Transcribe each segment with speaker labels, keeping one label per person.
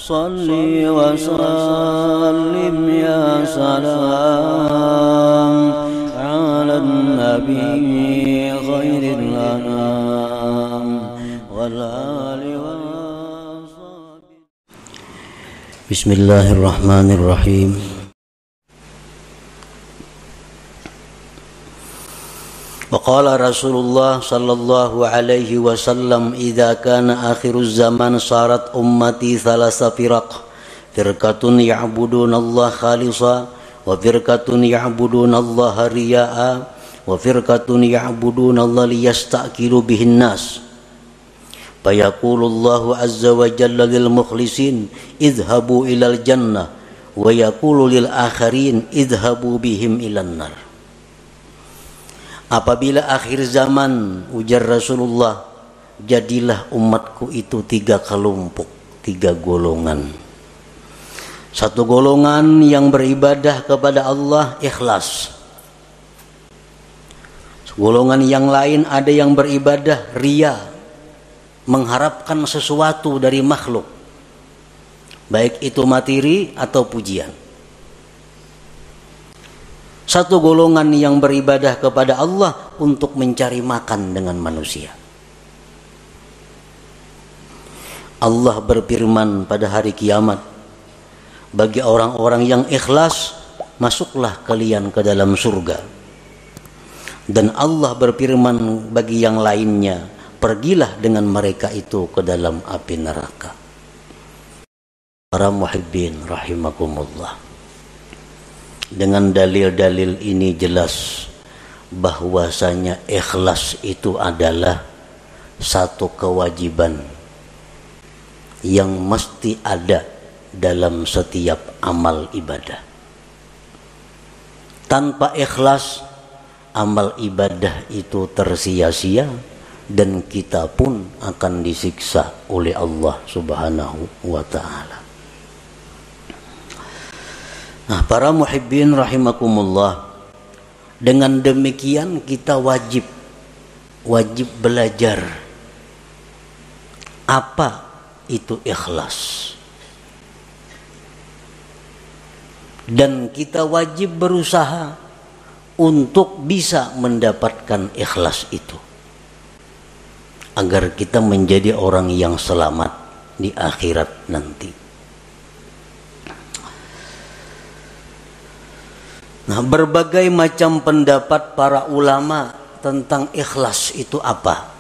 Speaker 1: Salli wa sallim ya salam ala nabi khairil anam wal ali wa sahbihi. Bismillahirrahmanirrahim. وقال رسول الله صلى الله عليه وسلم إذا كان آخر الزمان صارت أمتي ثلاث فرق فرقة يعبدون الله خالصا وفرقة يعبدون الله رياء وفرقة يعبدون الله ليستأكلوا به الناس فيقول الله عز وجل للمخلصين اذهبوا إلى الجنة ويقول للآخرين اذهبوا بهم إلى النار. Apabila akhir zaman, ujar Rasulullah, jadilah umatku itu 3 kelompok, 3 golongan. Satu golongan yang beribadah kepada Allah ikhlas. Golongan yang lain ada yang beribadah riya, mengharapkan sesuatu dari makhluk, baik itu materi atau pujian. Satu golongan yang beribadah kepada Allah untuk mencari makan dengan manusia. Allah berfirman pada hari kiamat, bagi orang-orang yang ikhlas, masuklah kalian ke dalam surga. Dan Allah berfirman bagi yang lainnya, pergilah dengan mereka itu ke dalam api neraka. Para muhibbin rahimakumullah. Dengan dalil-dalil ini jelas bahwasanya ikhlas itu adalah satu kewajiban yang mesti ada dalam setiap amal ibadah. Tanpa ikhlas, amal ibadah itu tersia-sia dan kita pun akan disiksa oleh Allah Subhanahu wa ta'ala. Nah, para muhibbin rahimakumullah, dengan demikian kita wajib belajar apa itu ikhlas. Dan kita wajib berusaha untuk bisa mendapatkan ikhlas itu, agar kita menjadi orang yang selamat di akhirat nanti. Nah, berbagai macam pendapat para ulama tentang ikhlas itu apa.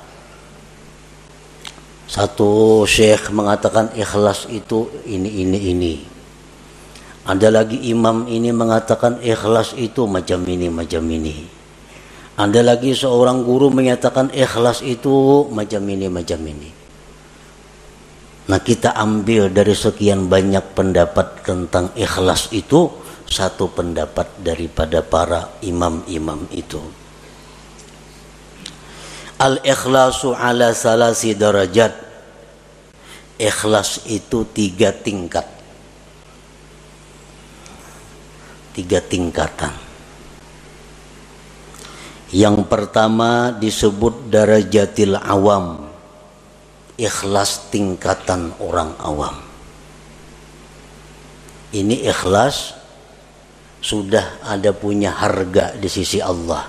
Speaker 1: Satu syekh mengatakan ikhlas itu ini. Ada lagi imam ini mengatakan ikhlas itu macam ini. Ada lagi seorang guru menyatakan ikhlas itu macam ini. Nah, kita ambil dari sekian banyak pendapat tentang ikhlas itu satu pendapat daripada para imam-imam itu. Al-ikhlasu ala salasi darajat. Ikhlas itu 3 tingkat. 3 tingkatan. Yang pertama disebut darajatil awam. Ikhlas tingkatan orang awam. Ini ikhlas sudah ada punya harga di sisi Allah,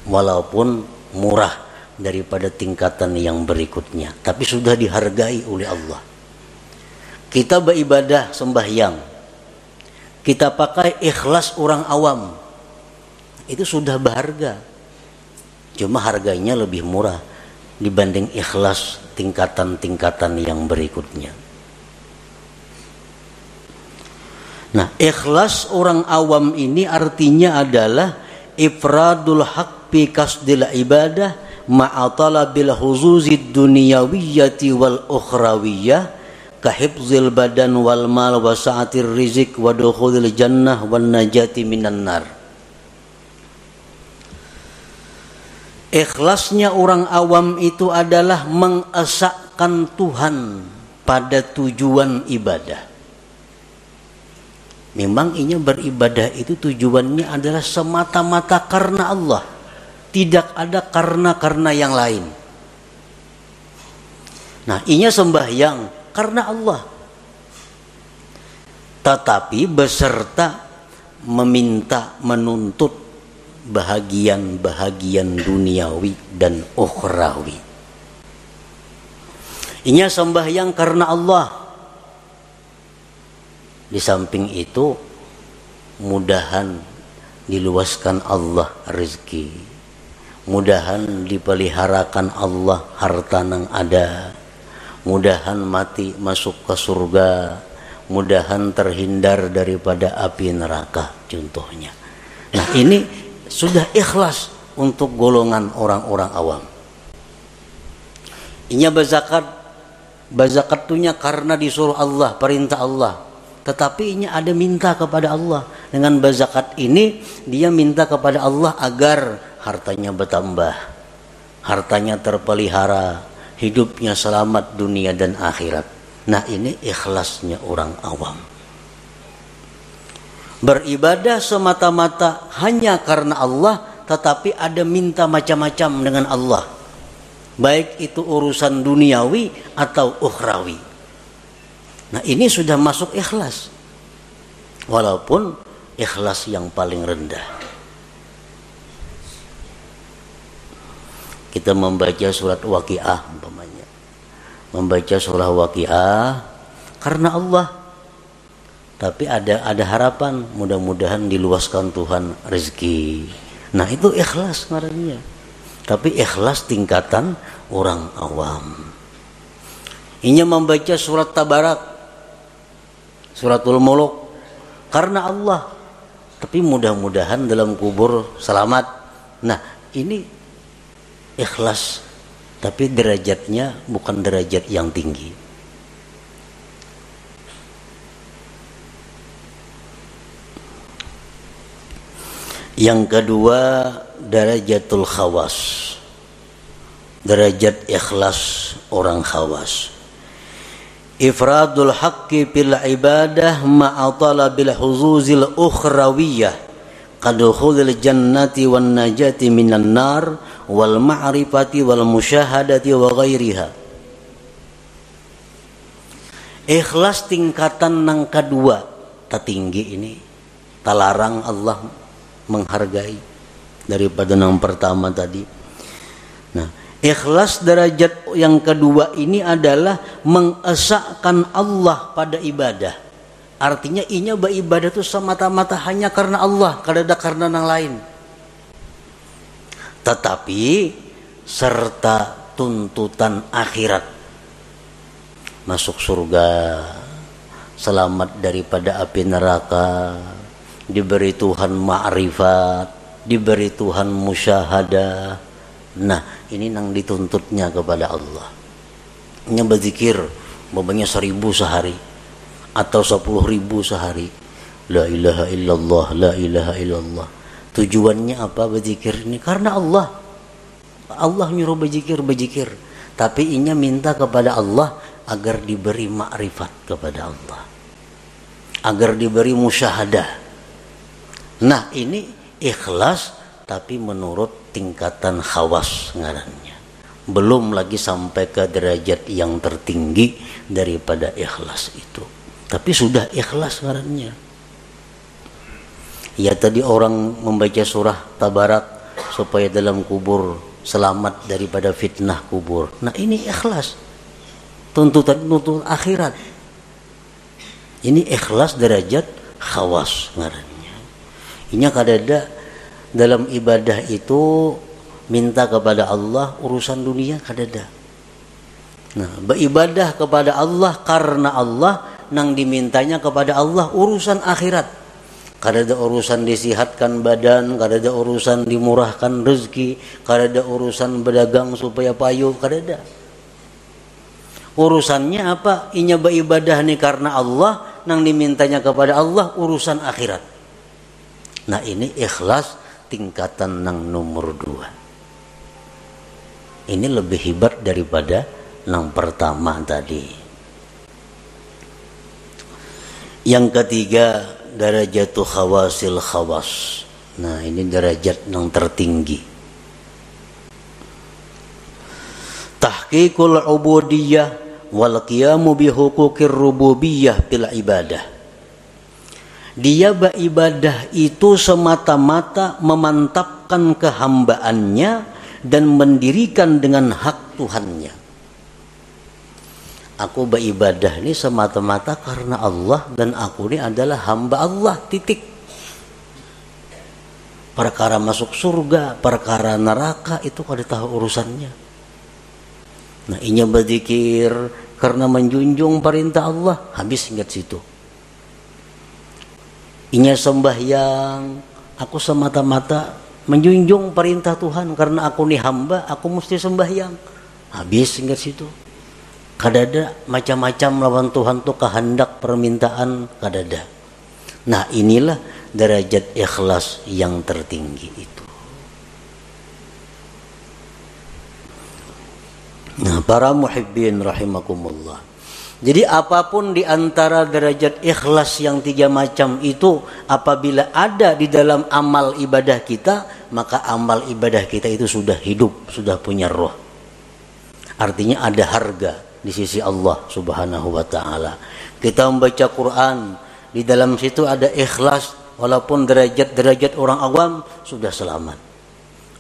Speaker 1: walaupun murah daripada tingkatan yang berikutnya, tapi sudah dihargai oleh Allah. Kita beribadah sembahyang, kita pakai ikhlas orang awam, itu sudah berharga, cuma harganya lebih murah dibanding ikhlas tingkatan-tingkatan yang berikutnya. Nah, ikhlas orang awam ini artinya adalah ifradul haq bi kasdil ibadah ma'a talabil huzuzid dunyawiyyati wal ukhrawiyyah ka hifzil badan wal mal wa sa'atir rizq wa dukhulil jannah wan najati minan nar. Ikhlasnya orang awam itu adalah mengesahkan Tuhan pada tujuan ibadah. Memang ini beribadah itu tujuannya adalah semata-mata karena Allah, tidak ada karena yang lain. Nah, ini sembahyang karena Allah, tetapi beserta meminta, menuntut bahagian-bahagian duniawi dan ukhrawi. Inya sembahyang karena Allah. Di samping itu mudahan diluaskan Allah rezeki, mudahan dipeliharakan Allah harta nang ada, mudahan mati masuk ke surga, mudahan terhindar daripada api neraka contohnya. Nah ini sudah ikhlas untuk golongan orang-orang awam. Inya berzakat tunya karena disuruh Allah, perintah Allah. Tetapi ini ada minta kepada Allah. Dengan berzakat ini dia minta kepada Allah agar hartanya bertambah, hartanya terpelihara, hidupnya selamat dunia dan akhirat. Nah ini ikhlasnya orang awam. Beribadah semata-mata hanya karena Allah, tetapi ada minta macam-macam dengan Allah, baik itu urusan duniawi atau ukhrawi. Nah ini sudah masuk ikhlas, walaupun ikhlas yang paling rendah. Kita membaca surat Waqiah umpamanya, membaca surah Waqiah karena Allah, tapi ada harapan mudah-mudahan diluaskan Tuhan rezeki. Nah itu ikhlas ngarannya, tapi ikhlas tingkatan orang awam. Inya membaca surat Tabarak, Suratul Muluk karena Allah, tapi mudah-mudahan dalam kubur selamat. Nah ini ikhlas, tapi derajatnya bukan derajat yang tinggi. Yang kedua, darajatul khawas, derajat ikhlas orang khawas. Ifradul haqqi bil ibadah ma'a talabil huzuzil ukhrawiyah kadukhulil jannati wan najati minan nar wal ma'rifati wal musyahadati wa ghairiha. Ikhlas tingkatan yang kedua tertinggi ini, talarang Allah menghargai daripada yang pertama tadi. Nah, ikhlas derajat yang kedua ini adalah mengesahkan Allah pada ibadah. Artinya inya beribadah itu semata-mata hanya karena Allah, kada karena yang lain. Tetapi serta tuntutan akhirat, masuk surga, selamat daripada api neraka, diberi Tuhan ma'rifat, diberi Tuhan musyahadah. Nah ini yang dituntutnya kepada Allah. Ini berzikir babanya 1000 sehari atau 10.000 sehari, la ilaha illallah, la ilaha illallah. Tujuannya apa berzikir ini? Karena Allah, Allah nyuruh berzikir. Tapi inya minta kepada Allah agar diberi makrifat kepada Allah, agar diberi musyahadah. Nah ini ikhlas tapi menurut tingkatan khawas ngarannya, belum lagi sampai ke derajat yang tertinggi daripada ikhlas itu, tapi sudah ikhlas ngarannya. Ya tadi orang membaca surah Tabarak supaya dalam kubur selamat daripada fitnah kubur. Nah ini ikhlas, tuntutan akhirat. Ini ikhlas derajat khawas ngarannya. Inya kadada dalam ibadah itu minta kepada Allah urusan dunia kadada. Nah, beribadah kepada Allah karena Allah, nang dimintanya kepada Allah urusan akhirat. Kadada urusan disihatkan badan, kadada urusan dimurahkan rezeki, kadada urusan berdagang supaya payu, kadada. Urusannya apa? Inya beribadah nih karena Allah, nang dimintanya kepada Allah urusan akhirat. Nah ini ikhlas tingkatan yang nomor 2. Ini lebih hebat daripada yang pertama tadi. Yang ketiga, darajatul khawasil khawas. Nah ini derajat yang tertinggi. Tahqiqul ubudiyah wal qiyamu bi huquqir rububiyah bil ibadah. Dia beribadah itu semata-mata memantapkan kehambaannya dan mendirikan dengan hak Tuhannya. Aku beribadah ini semata-mata karena Allah dan aku ini adalah hamba Allah, titik. Perkara masuk surga, perkara neraka itu kada tahu urusannya. Nah, inya berzikir karena menjunjung perintah Allah, habis ingat situ. Inya sembahyang, aku semata-mata menjunjung perintah Tuhan karena aku nih hamba, aku mesti sembahyang. Habis ingat situ. Kadada macam-macam lawan Tuhan tuh kehendak permintaan kadada. Nah, inilah derajat ikhlas yang tertinggi itu. Nah, para muhibbin rahimakumullah. Jadi apapun di antara derajat ikhlas yang 3 macam itu, apabila ada di dalam amal ibadah kita, maka amal ibadah kita itu sudah hidup, sudah punya roh. Artinya ada harga di sisi Allah Subhanahu wa taala. Kita membaca Quran, di dalam situ ada ikhlas, walaupun derajat-derajat orang awam sudah selamat.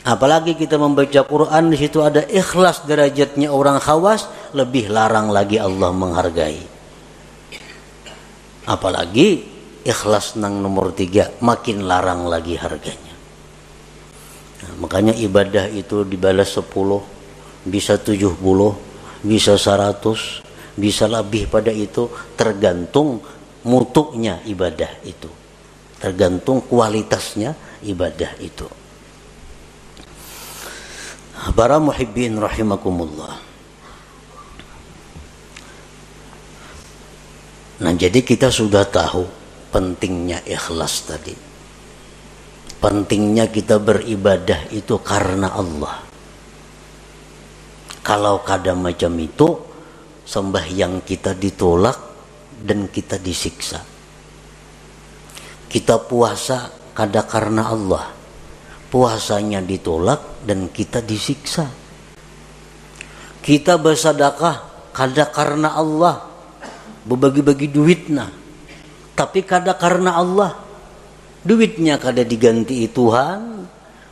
Speaker 1: Apalagi kita membaca Quran, di situ ada ikhlas derajatnya orang khawas, lebih larang lagi Allah menghargai. Apalagi ikhlas nang nomor 3, makin larang lagi harganya. Nah, makanya ibadah itu dibalas 10, bisa 70, bisa 100, bisa lebih pada itu, tergantung mutunya ibadah itu, tergantung kualitasnya ibadah itu. Para muhibbin rahimakumullah. Nah, jadi kita sudah tahu pentingnya ikhlas tadi. Pentingnya kita beribadah itu karena Allah. Kalau kada macam itu, sembahyang kita ditolak dan kita disiksa. Kita puasa kada karena Allah, puasanya ditolak dan kita disiksa. Kita bersedekah kada karena Allah, berbagi-bagi duitnya, tapi kada karena Allah, duitnya kada diganti Tuhan,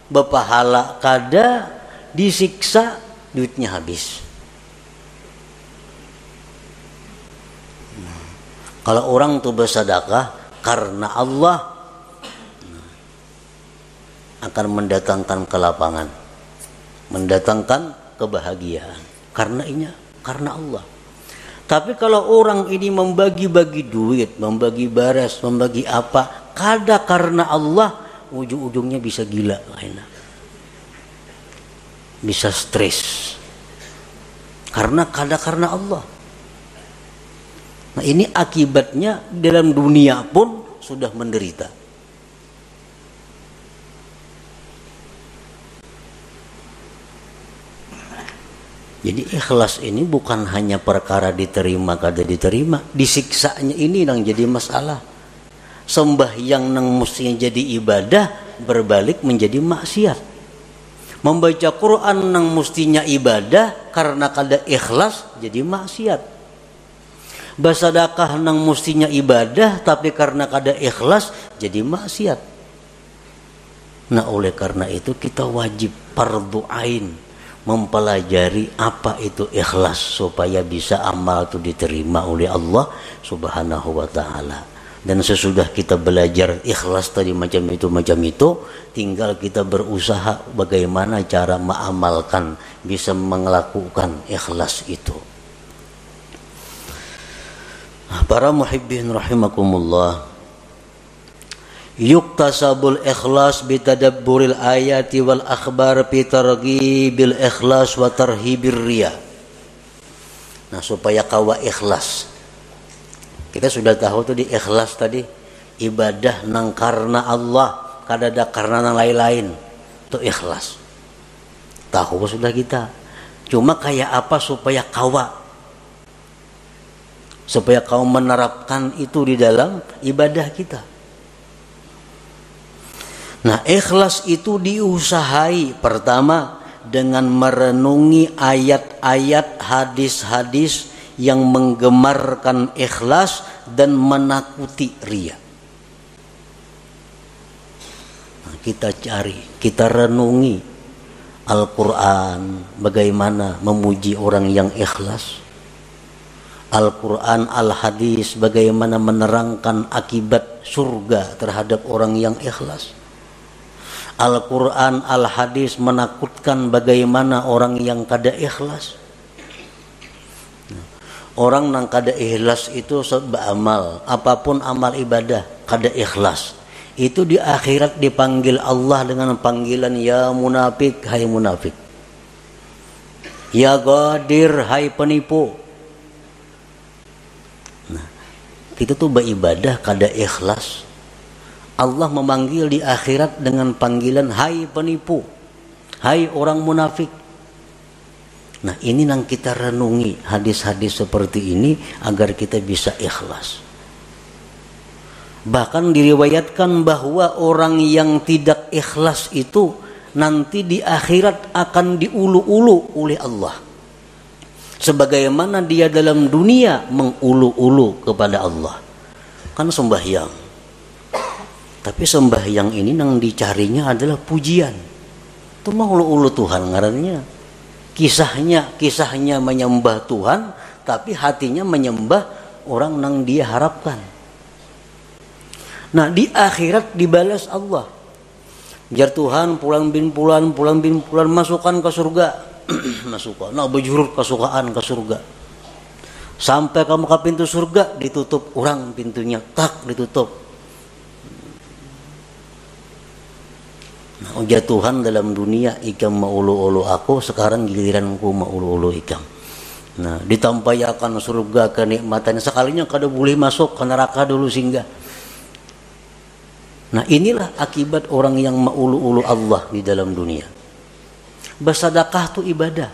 Speaker 1: berpahala kada, disiksa, duitnya habis. Kalau orang tuh bersedekah karena Allah, akan mendatangkan kelapangan, mendatangkan kebahagiaan, karena Allah. Tapi kalau orang ini membagi-bagi duit, membagi baras, membagi apa, kada karena Allah, ujung-ujungnya bisa gila, bisa stres, karena kada karena Allah. Nah, ini akibatnya dalam dunia pun sudah menderita. Jadi ikhlas ini bukan hanya perkara diterima kada diterima, disiksanya ini yang jadi masalah. Sembahyang nang mestinya jadi ibadah berbalik menjadi maksiat. Membaca Quran nang mestinya ibadah karena kada ikhlas jadi maksiat. Bersedekah nang mestinya ibadah tapi karena kada ikhlas jadi maksiat. Nah, oleh karena itu kita wajib fardhu ain mempelajari apa itu ikhlas supaya bisa amal itu diterima oleh Allah Subhanahu wa taala. Dan sesudah kita belajar ikhlas tadi macam itu, tinggal kita berusaha bagaimana cara mengamalkan, bisa melakukan ikhlas itu. Para muhibbin rahimakumullah. Yuktasabul ikhlas bitadabburil ayati wal akhbar bi targhibil ikhlas wa tarhibir riya. Nah, supaya kawa ikhlas, kita sudah tahu tuh di ikhlas tadi, ibadah nang karena Allah, kada ada karena nang lain-lain, itu ikhlas. Tahu sudah kita. Cuma kayak apa supaya kau menerapkan itu di dalam ibadah kita. Nah, ikhlas itu diusahai pertama dengan merenungi ayat-ayat, hadis-hadis yang menggemarkan ikhlas dan menakuti riya. kita cari, kita renungi Al-Quran, bagaimana memuji orang yang ikhlas. Al-Quran, Al-Hadis, bagaimana menerangkan akibat surga terhadap orang yang ikhlas. Al-Quran, Al-Hadis menakutkan bagaimana orang yang kada ikhlas. Orang yang kada ikhlas itu beramal, apapun amal ibadah, kada ikhlas. Itu di akhirat dipanggil Allah dengan panggilan ya munafik, hai munafik. Ya ghadir, hai penipu. Nah, kita tuh beribadah kada ikhlas. Allah memanggil di akhirat dengan panggilan hai penipu, hai orang munafik. Nah, ini yang kita renungi hadis-hadis seperti ini agar kita bisa ikhlas. Bahkan diriwayatkan bahwa orang yang tidak ikhlas itu nanti di akhirat akan diulu-ulu oleh Allah. Sebagaimana dia dalam dunia mengulu-ulu kepada Allah. Kan sembahyang. Tapi sembahyang ini yang dicarinya adalah pujian. Itu mengulu-ulu Tuhan ngarannya. Kisahnya menyembah Tuhan, tapi hatinya menyembah orang yang dia harapkan. Nah, di akhirat dibalas Allah. Jar Tuhan pulang bin pulan masukkan ke surga. Masukkan. Nah, bejurut kesukaan ke surga. Sampai kamu ke pintu surga ditutup orang pintunya, tak ditutup. Nah, ujar Tuhan dalam dunia ikam maulu-ulu aku, sekarang giliranku maulu-ulu ikam. Nah, ditampayakan surga kenikmatannya, sekalinya kada boleh masuk ke neraka dulu singgah. Nah, inilah akibat orang yang maulu-ulu Allah di dalam dunia. Bersedekah itu ibadah.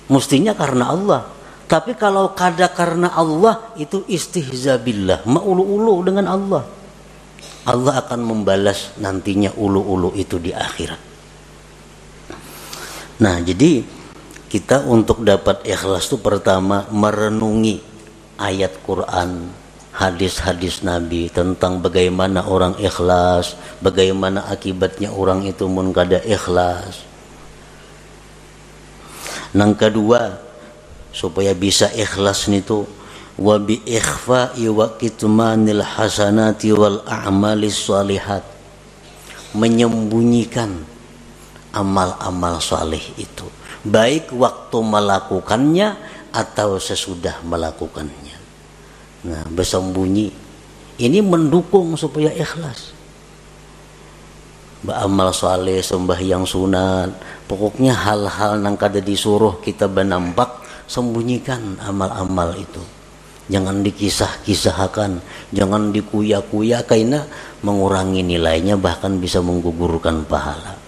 Speaker 1: Mestinya karena Allah. Tapi kalau kada karena Allah itu istihza billah, maulu-ulu dengan Allah. Allah akan membalas nantinya ulu-ulu itu di akhirat. Nah, jadi kita untuk dapat ikhlas itu pertama merenungi ayat Quran, hadis-hadis Nabi tentang bagaimana orang ikhlas, bagaimana akibatnya orang itu mun kada ikhlas. Yang kedua, supaya bisa ikhlas itu wa bi ikhfa'i wa kitmanil hasanati wal a'malis shalihat, menyembunyikan amal-amal saleh itu, baik waktu melakukannya atau sesudah melakukannya. Nah, bersembunyi ini mendukung supaya ikhlas. Beramal saleh, sembahyang sunat, pokoknya hal-hal yang kada disuruh kita benampak, sembunyikan amal-amal itu. Jangan dikisah-kisahkan, jangan dikuya-kuya, karena mengurangi nilainya, bahkan bisa menggugurkan pahala.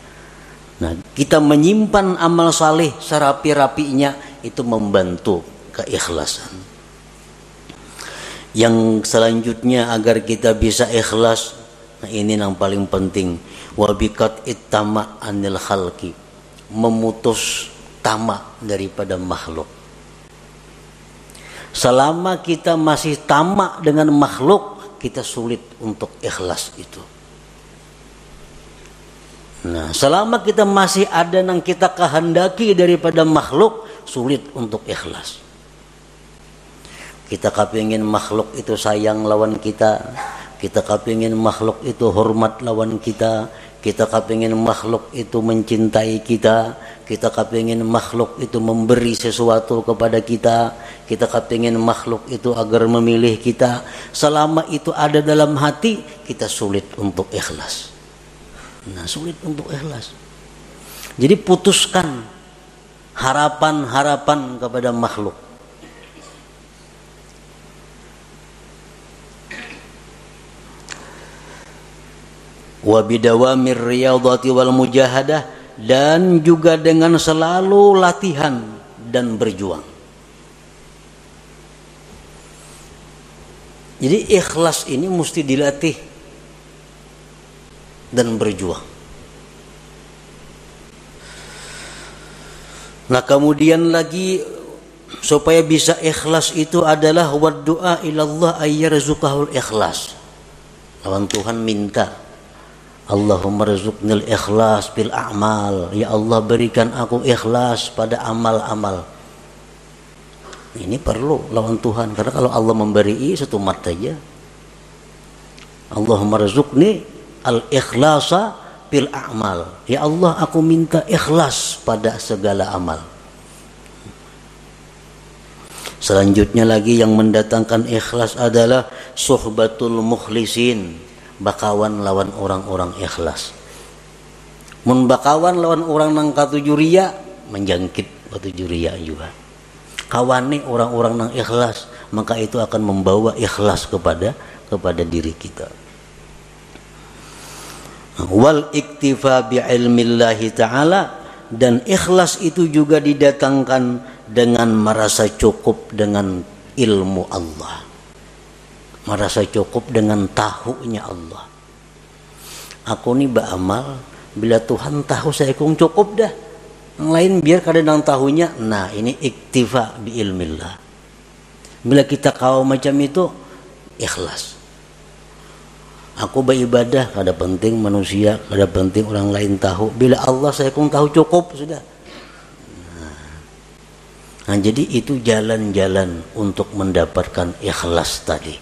Speaker 1: Nah, kita menyimpan amal saleh serapi-rapinya itu membantu keikhlasan. Yang selanjutnya agar kita bisa ikhlas, nah ini yang paling penting, wabikat ittama anil khalqi, memutus tamak daripada makhluk. Selama kita masih tamak dengan makhluk, kita sulit untuk ikhlas itu. Nah, selama kita masih ada yang kita kehendaki daripada makhluk, sulit untuk ikhlas. Kita kepingin makhluk itu sayang lawan kita kepingin makhluk itu hormat lawan kita kepingin makhluk itu mencintai kita kepingin makhluk itu memberi sesuatu kepada kita kepingin makhluk itu agar memilih kita. Selama itu ada dalam hati, kita sulit untuk ikhlas. Nah, sulit untuk ikhlas. Jadi putuskan harapan-harapan kepada makhluk. Wa bidawamir riyadhati wal mujahadah, dan juga dengan selalu latihan dan berjuang. Jadi ikhlas ini mesti dilatih dan berjuang. Nah, kemudian lagi supaya bisa ikhlas itu adalah wa du'a ilallah ayyarzuqahul ikhlas. lawan Tuhan minta, Allahumma rzuqnil ikhlas bil a'mal, ya Allah berikan aku ikhlas pada amal-amal. Ini perlu lawan Tuhan, karena kalau Allah memberi satu mat saja. Allahumma rzuqni al ikhlasa bil a'mal, ya Allah aku minta ikhlas pada segala amal. Selanjutnya lagi yang mendatangkan ikhlas adalah suhbatul mukhlisin, bakawan lawan orang-orang ikhlas. Mun bakawan lawan orang nang katujuria menjangkit katujuria juga. Kawane orang-orang nang ikhlas, maka itu akan membawa ikhlas kepada diri kita. Wal iktifa bi ilmillahi ta'ala, dan ikhlas itu juga didatangkan dengan merasa cukup dengan ilmu Allah, merasa cukup dengan tahunya Allah. Aku nih beramal bila Tuhan tahu saya kung cukup dah, yang lain biar kadang tahunya. Nah ini iktifa bi ilmillah. Bila kita kau macam itu ikhlas. Aku beribadah kada penting manusia, kada penting orang lain tahu. Bila Allah saya kung tahu cukup sudah. Nah, jadi itu jalan-jalan untuk mendapatkan ikhlas tadi.